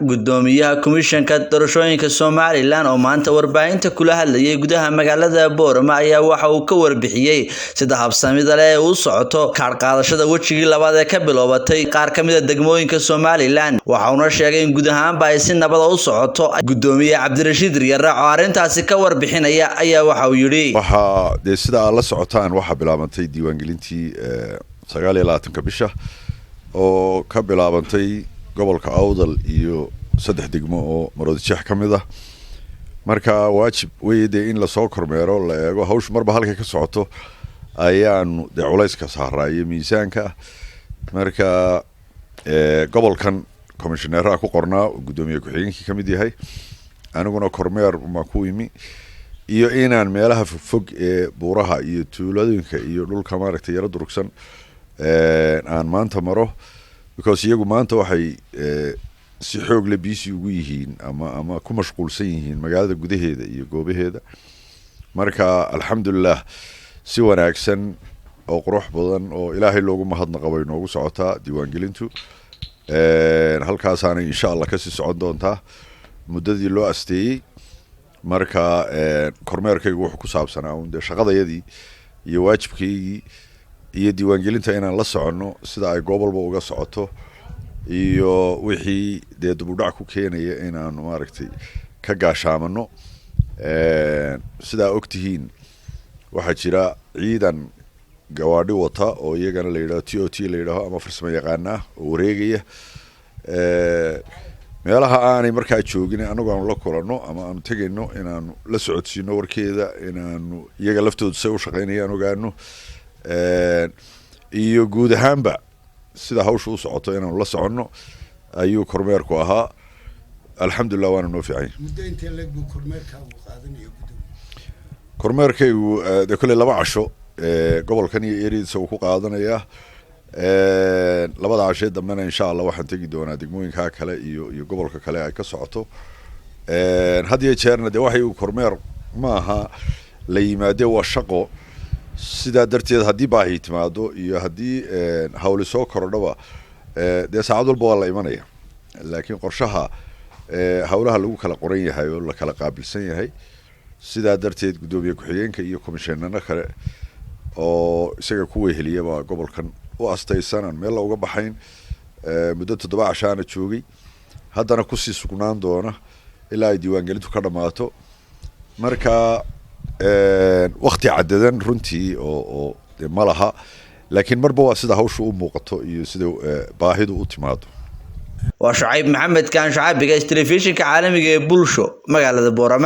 gudoomiyaha komishanka doorashooyinka Soomaaliland oo maanta warbaahinta kula hadlayay gudaha magaalada Boorama ayaa waxa uu ka warbixiyay sida habsamida leh uu socoto kaar qaadashada wajigii labaad ee ka bilowatay qaar ka mid ah degmooyinka Soomaaliland waxa uu sheegay in guud ahaan ay si nabad ah u socoto gudoomiyaha Cabdirashiid Riyaraac oo arintaasi ka warbixinaya ayaa waxa uu yiri waxa sida la socotaan waxa bilaabantay diiwaangelintii 29 bisha oo ka bilaabantay gobolka Awdal iyo saddex degmo oo Maroodijeex kamid ah marka waajib weeyday in la soo kormeero la eego hawsh marba halka ka socoto ayaan culayska saarayay miisaanka marka gobolkan commissioner ku qornaa gudoomiye ku xigeenkii kamid yahay aniguna kormeer ma ku yimi iyo inaan meelaha fog ee buuraha iyo tuulooyinka iyo dhulka maaragtay yara durugsan aan maanta maro because iyagu maanta waxay si xoog leh busy ugu yihiin ama ku mashquulsan yihiin magaalada gudaheeda iyo goobaheeda marka alxamdulillah si wanaagsan oo qurux badan oo ilaahay loogu mahadnaqo inoogu socotaa diiwaangelintu halkaas aan insha Allah ka sii socon doontaa muddadii loo asteeyay marka kormeerkaygu wuxuu ku saabsanaa shaqadayadii iyo waajibkaygii iyo diiwaangelinta inaan la socono sida ay gobolba uga socoto iyo wixii dib u dhac ku keenaya inaan maaragtay ka gaashaamano sida ogtihiin waxa jira ciidan gawaadhi wata oo iyagana la yiraahdo TOT la yiraahdo ama farsamo yaqaan ah oo wareegaya meelaha aanay markaa joogin anagu aan la kulano ama aan tagayno inaan la socodsiino warkeeda inaan iyaga laftooda say u shaqeynayaan ogaano iyo guud ahaanba sida hawshu u socoto inaan la socono ayuu kormeerku ahaa alxamdulillah waana noo fiicay muddo intee leeg buu kormeerka u qaadanayo kormeerkaygu de kale laba casho gobolkan iyo eeridiisa uu ku qaadanaya labada casho dambena insha Allah waxaan tagi doonaa degmooyinka kale iyo gobolka kale ay ka socoto hadiye jeerna de waxay kormeer ma aha la yimaado waa shaqo sida darteed hadii baahi timaado iyo hadii hawli soo korodhaba de saacad walba waa la imanaya laakiin qorshaha hawlaha lagu kala qoran yahay oo la kala qaabilsan yahay sida darteed gudoomiye ku xigeenka iyo komishanada kale oo isaga ku weheliyaba gobolkan u astaysan meel uga baxayn muddo 7 cashaana joogay haddana ku sii sugnaan doona ilaa ay diiwaangelintu ka dhamaato marka waqti cadadan runtii oo malaha laakiin marba waa sida hawshu u muuqato iyo sida baahidu u timaado waa Shucayb Maxamed kan shacbiga television-ka caalamiga ee bulsho magaalada Boorama.